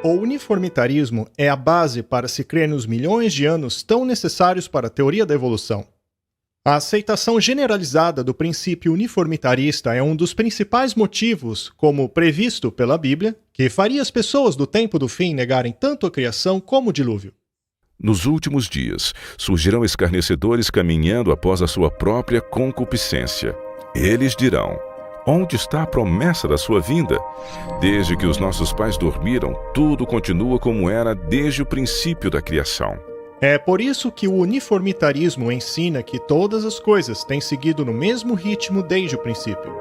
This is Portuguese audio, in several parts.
O uniformitarismo é a base para se crer nos milhões de anos tão necessários para a teoria da evolução. A aceitação generalizada do princípio uniformitarista é um dos principais motivos, como previsto pela Bíblia, que faria as pessoas do tempo do fim negarem tanto a criação como o dilúvio. Nos últimos dias, surgirão escarnecedores caminhando após a sua própria concupiscência. Eles dirão: onde está a promessa da sua vinda? Desde que os nossos pais dormiram, tudo continua como era desde o princípio da criação. É por isso que o uniformitarismo ensina que todas as coisas têm seguido no mesmo ritmo desde o princípio.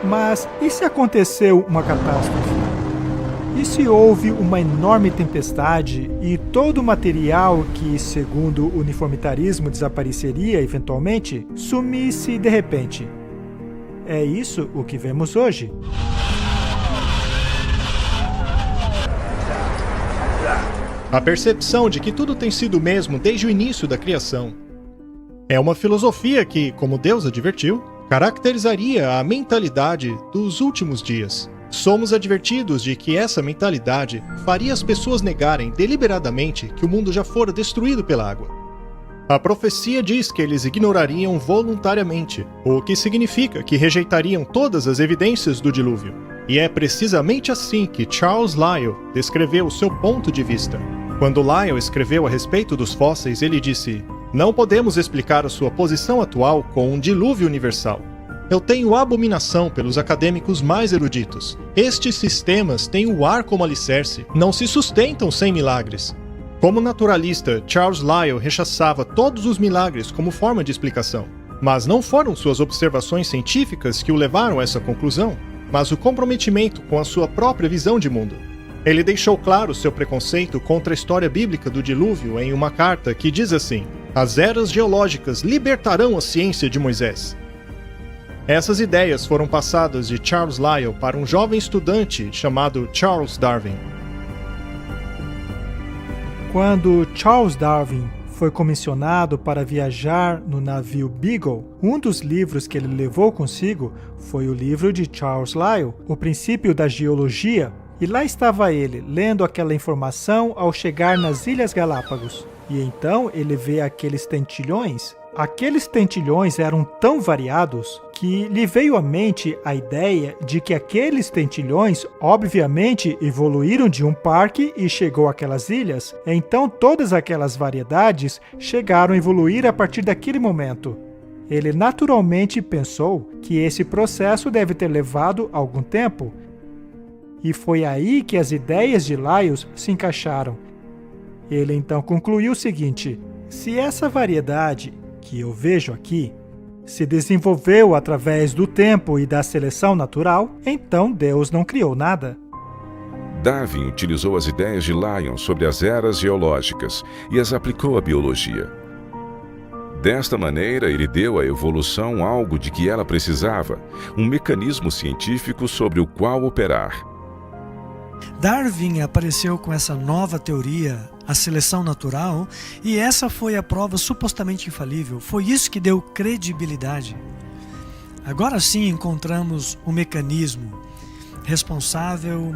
Mas e se aconteceu uma catástrofe? E se houve uma enorme tempestade e todo o material que, segundo o uniformitarismo, desapareceria eventualmente, sumisse de repente? É isso o que vemos hoje. A percepção de que tudo tem sido o mesmo desde o início da criação é uma filosofia que, como Deus advertiu, caracterizaria a mentalidade dos últimos dias. Somos advertidos de que essa mentalidade faria as pessoas negarem deliberadamente que o mundo já fora destruído pela água. A profecia diz que eles ignorariam voluntariamente, o que significa que rejeitariam todas as evidências do dilúvio. E é precisamente assim que Charles Lyell descreveu o seu ponto de vista. Quando Lyell escreveu a respeito dos fósseis, ele disse: "Não podemos explicar a sua posição atual com um dilúvio universal. Eu tenho abominação pelos acadêmicos mais eruditos. Estes sistemas têm o ar como alicerce, não se sustentam sem milagres." Como naturalista, Charles Lyell rechaçava todos os milagres como forma de explicação. Mas não foram suas observações científicas que o levaram a essa conclusão, mas o comprometimento com a sua própria visão de mundo. Ele deixou claro seu preconceito contra a história bíblica do dilúvio em uma carta que diz assim: "As eras geológicas libertarão a ciência de Moisés." Essas ideias foram passadas de Charles Lyell para um jovem estudante chamado Charles Darwin. Quando Charles Darwin foi comissionado para viajar no navio Beagle, um dos livros que ele levou consigo foi o livro de Charles Lyell, O Princípio da Geologia, e lá estava ele, lendo aquela informação ao chegar nas Ilhas Galápagos. E então ele vê aqueles tentilhões. Aqueles tentilhões eram tão variados que lhe veio à mente a ideia de que aqueles tentilhões obviamente evoluíram de um parque e chegou àquelas ilhas, então todas aquelas variedades chegaram a evoluir a partir daquele momento. Ele naturalmente pensou que esse processo deve ter levado algum tempo, e foi aí que as ideias de Lyell se encaixaram. Ele então concluiu o seguinte: se essa variedade que eu vejo aqui se desenvolveu através do tempo e da seleção natural, então Deus não criou nada. Darwin utilizou as ideias de Lyell sobre as eras geológicas e as aplicou à biologia. Desta maneira, ele deu à evolução algo de que ela precisava, um mecanismo científico sobre o qual operar. Darwin apareceu com essa nova teoria, a seleção natural, e essa foi a prova supostamente infalível. Foi isso que deu credibilidade. Agora sim encontramos o mecanismo responsável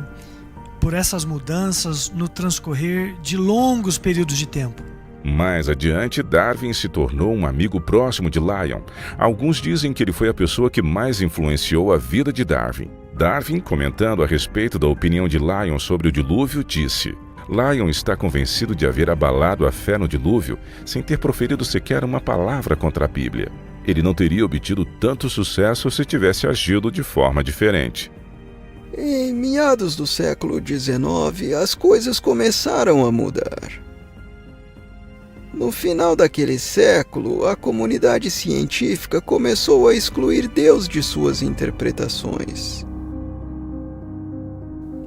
por essas mudanças no transcorrer de longos períodos de tempo. Mais adiante, Darwin se tornou um amigo próximo de Lyell. Alguns dizem que ele foi a pessoa que mais influenciou a vida de Darwin. Darwin, comentando a respeito da opinião de Lyell sobre o dilúvio, disse: "Lyell está convencido de haver abalado a fé no dilúvio sem ter proferido sequer uma palavra contra a Bíblia. Ele não teria obtido tanto sucesso se tivesse agido de forma diferente." Em meados do século XIX, as coisas começaram a mudar. No final daquele século, a comunidade científica começou a excluir Deus de suas interpretações.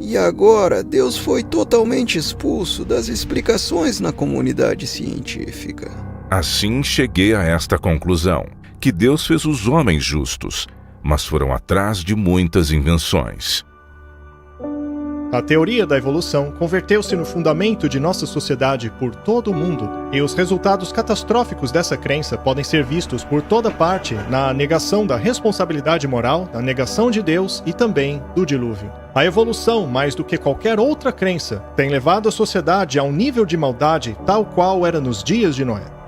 E agora, Deus foi totalmente expulso das explicações na comunidade científica. Assim cheguei a esta conclusão, que Deus fez os homens justos, mas foram atrás de muitas invenções. A teoria da evolução converteu-se no fundamento de nossa sociedade por todo o mundo, e os resultados catastróficos dessa crença podem ser vistos por toda parte na negação da responsabilidade moral, na negação de Deus e também do dilúvio. A evolução, mais do que qualquer outra crença, tem levado a sociedade a um nível de maldade tal qual era nos dias de Noé.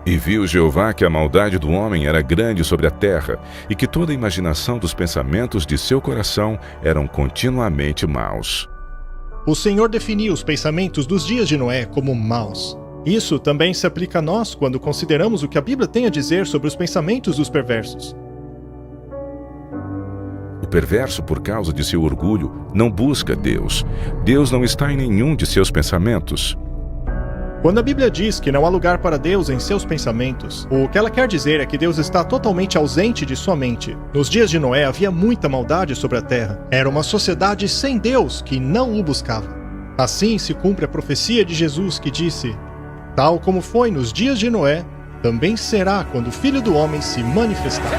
E viu Jeová que a maldade do homem era grande sobre a terra, e que toda a imaginação dos pensamentos de seu coração eram continuamente maus. O Senhor definiu os pensamentos dos dias de Noé como maus. Isso também se aplica a nós quando consideramos o que a Bíblia tem a dizer sobre os pensamentos dos perversos. O perverso, por causa de seu orgulho, não busca Deus. Deus não está em nenhum de seus pensamentos. Quando a Bíblia diz que não há lugar para Deus em seus pensamentos, o que ela quer dizer é que Deus está totalmente ausente de sua mente. Nos dias de Noé havia muita maldade sobre a terra. Era uma sociedade sem Deus que não o buscava. Assim se cumpre a profecia de Jesus que disse: tal como foi nos dias de Noé, também será quando o Filho do Homem se manifestar.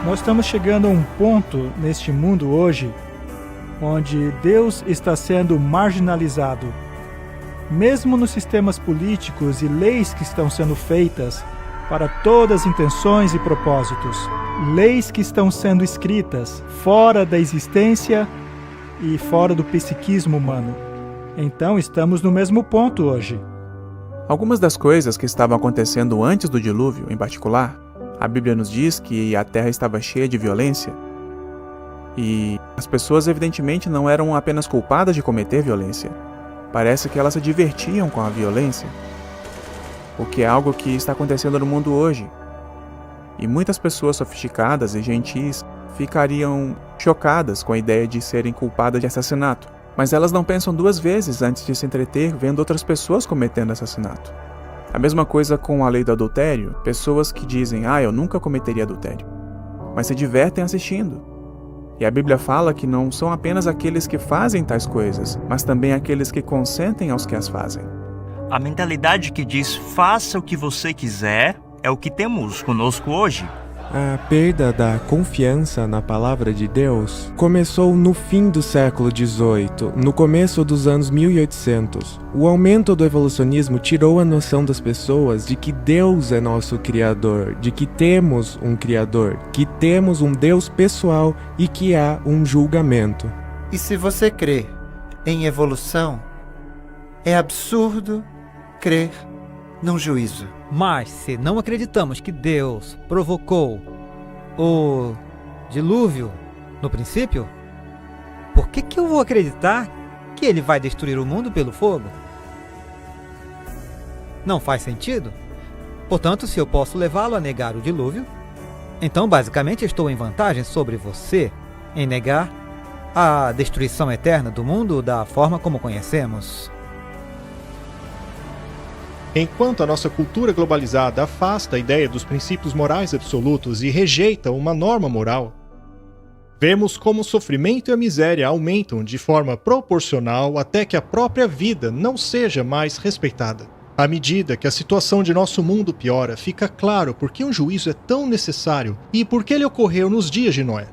Nós estamos chegando a um ponto neste mundo hoje onde Deus está sendo marginalizado. Mesmo nos sistemas políticos e leis que estão sendo feitas para todas as intenções e propósitos, leis que estão sendo escritas fora da existência e fora do psiquismo humano. Então estamos no mesmo ponto hoje. Algumas das coisas que estavam acontecendo antes do dilúvio, em particular, a Bíblia nos diz que a terra estava cheia de violência e as pessoas evidentemente não eram apenas culpadas de cometer violência. Parece que elas se divertiam com a violência, o que é algo que está acontecendo no mundo hoje. E muitas pessoas sofisticadas e gentis ficariam chocadas com a ideia de serem culpadas de assassinato, mas elas não pensam duas vezes antes de se entreter vendo outras pessoas cometendo assassinato. A mesma coisa com a lei do adultério, pessoas que dizem, eu nunca cometeria adultério, mas se divertem assistindo. E a Bíblia fala que não são apenas aqueles que fazem tais coisas, mas também aqueles que consentem aos que as fazem. A mentalidade que diz, faça o que você quiser, é o que temos conosco hoje. A perda da confiança na palavra de Deus começou no fim do século XVIII, no começo dos anos 1800. O aumento do evolucionismo tirou a noção das pessoas de que Deus é nosso Criador, de que temos um Criador, que temos um Deus pessoal e que há um julgamento. E se você crê em evolução, é absurdo crer num juízo. Mas se não acreditamos que Deus provocou o dilúvio no princípio, por que eu vou acreditar que ele vai destruir o mundo pelo fogo? Não faz sentido. Portanto, se eu posso levá-lo a negar o dilúvio, então basicamente estou em vantagem sobre você em negar a destruição eterna do mundo da forma como conhecemos. Enquanto a nossa cultura globalizada afasta a ideia dos princípios morais absolutos e rejeita uma norma moral, vemos como o sofrimento e a miséria aumentam de forma proporcional até que a própria vida não seja mais respeitada. À medida que a situação de nosso mundo piora, fica claro por que um juízo é tão necessário e por que ele ocorreu nos dias de Noé.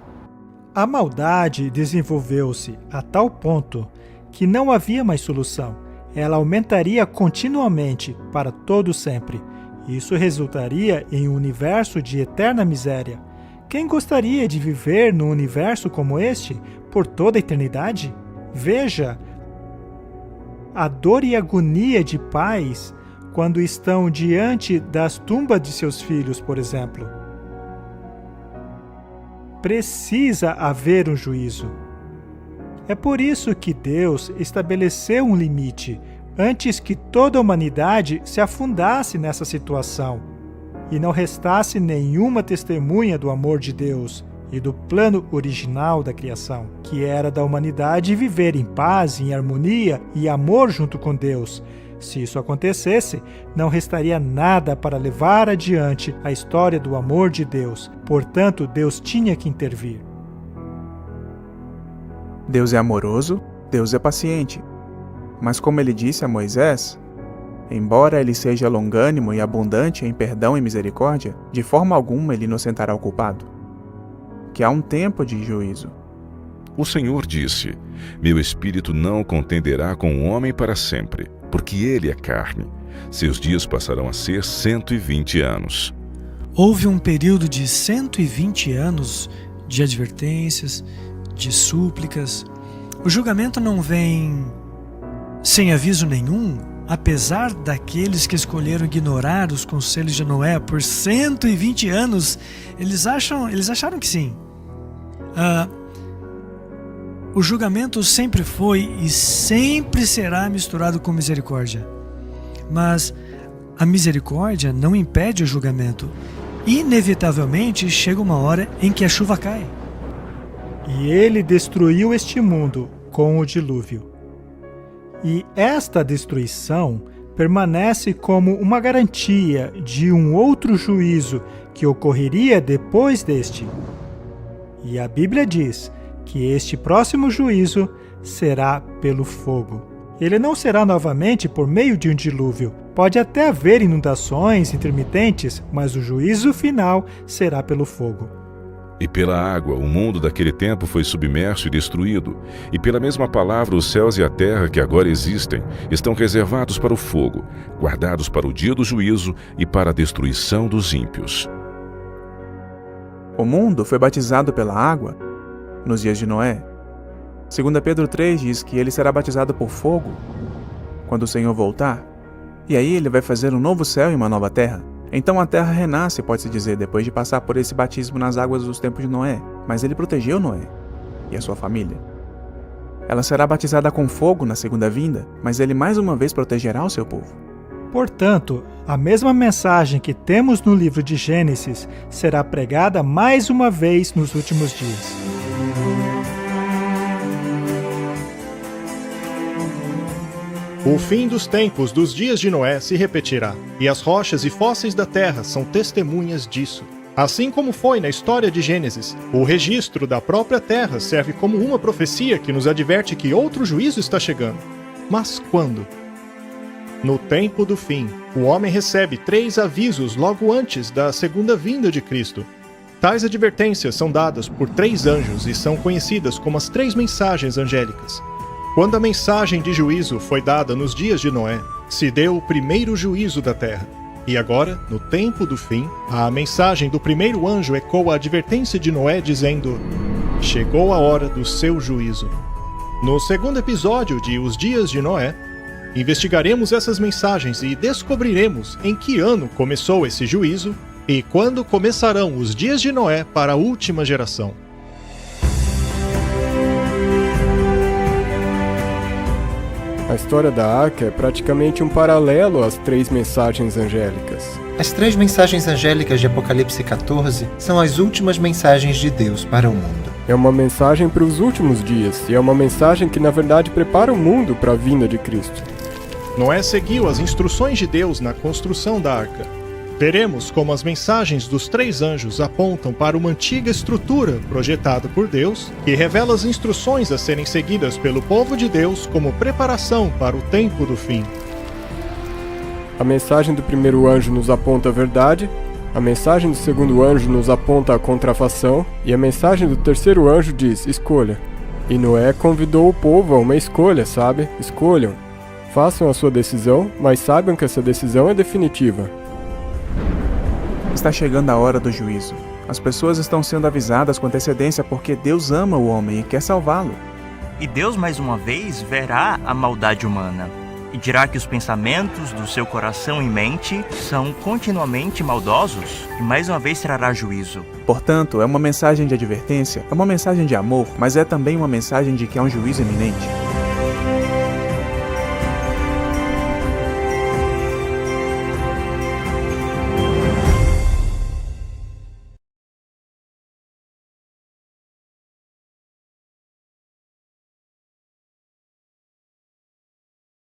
A maldade desenvolveu-se a tal ponto que não havia mais solução. Ela aumentaria continuamente para todo sempre. Isso resultaria em um universo de eterna miséria. Quem gostaria de viver num universo como este por toda a eternidade? Veja a dor e agonia de pais quando estão diante das tumbas de seus filhos, por exemplo. Precisa haver um juízo. É por isso que Deus estabeleceu um limite antes que toda a humanidade se afundasse nessa situação e não restasse nenhuma testemunha do amor de Deus e do plano original da criação, que era da humanidade viver em paz, em harmonia e amor junto com Deus. Se isso acontecesse, não restaria nada para levar adiante a história do amor de Deus. Portanto, Deus tinha que intervir. Deus é amoroso, Deus é paciente. Mas como ele disse a Moisés, Embora ele seja longânimo e abundante em perdão e misericórdia, de forma alguma ele inocentará o culpado. Que há um tempo de juízo. O Senhor disse: Meu espírito não contenderá com o homem para sempre, porque ele é carne. Seus dias passarão a ser 120 anos. Houve um período de 120 anos de advertências, de súplicas. O julgamento não vem sem aviso nenhum, apesar daqueles que escolheram ignorar os conselhos de Noé por 120 anos. Eles acharam que sim. O julgamento sempre foi e sempre será misturado com misericórdia. Mas a misericórdia não impede o julgamento. Inevitavelmente chega uma hora em que a chuva cai. E ele destruiu este mundo com o dilúvio. E esta destruição permanece como uma garantia de um outro juízo que ocorreria depois deste. E a Bíblia diz que este próximo juízo será pelo fogo. Ele não será novamente por meio de um dilúvio. Pode até haver inundações intermitentes, mas o juízo final será pelo fogo. E pela água, o mundo daquele tempo foi submerso e destruído. E pela mesma palavra, os céus e a terra que agora existem estão reservados para o fogo, guardados para o dia do juízo e para a destruição dos ímpios. O mundo foi batizado pela água nos dias de Noé. 2 Pedro 3 diz que ele será batizado por fogo quando o Senhor voltar. E aí ele vai fazer um novo céu e uma nova terra. Então a terra renasce, pode-se dizer, depois de passar por esse batismo nas águas dos tempos de Noé. Mas ele protegeu Noé e a sua família. Ela será batizada com fogo na segunda vinda, mas ele mais uma vez protegerá o seu povo. Portanto, a mesma mensagem que temos no livro de Gênesis será pregada mais uma vez nos últimos dias. O fim dos tempos dos dias de Noé se repetirá, e as rochas e fósseis da terra são testemunhas disso. Assim como foi na história de Gênesis, o registro da própria terra serve como uma profecia que nos adverte que outro juízo está chegando. Mas quando? No tempo do fim, o homem recebe 3 avisos logo antes da segunda vinda de Cristo. Tais advertências são dadas por 3 anjos e são conhecidas como as 3 mensagens angélicas. Quando a mensagem de juízo foi dada nos dias de Noé, se deu o primeiro juízo da terra. E agora, no tempo do fim, a mensagem do primeiro anjo ecoa a advertência de Noé dizendo: chegou a hora do seu juízo. No segundo episódio de Os Dias de Noé, investigaremos essas mensagens e descobriremos em que ano começou esse juízo e quando começarão os dias de Noé para a última geração. A história da Arca é praticamente um paralelo às 3 mensagens angélicas. As 3 mensagens angélicas de Apocalipse 14 são as últimas mensagens de Deus para o mundo. É uma mensagem para os últimos dias, e é uma mensagem que na verdade prepara o mundo para a vinda de Cristo. Noé seguiu as instruções de Deus na construção da arca. Veremos como as mensagens dos 3 anjos apontam para uma antiga estrutura projetada por Deus, que revela as instruções a serem seguidas pelo povo de Deus como preparação para o tempo do fim. A mensagem do primeiro anjo nos aponta a verdade, a mensagem do segundo anjo nos aponta a contrafação, e a mensagem do terceiro anjo diz: escolha. E Noé convidou o povo a uma escolha, sabe? Escolham. Façam a sua decisão, mas saibam que essa decisão é definitiva. Está chegando a hora do juízo. As pessoas estão sendo avisadas com antecedência porque Deus ama o homem e quer salvá-lo. E Deus mais uma vez verá a maldade humana e dirá que os pensamentos do seu coração e mente são continuamente maldosos e mais uma vez trará juízo. Portanto, é uma mensagem de advertência, é uma mensagem de amor, mas é também uma mensagem de que há um juízo iminente.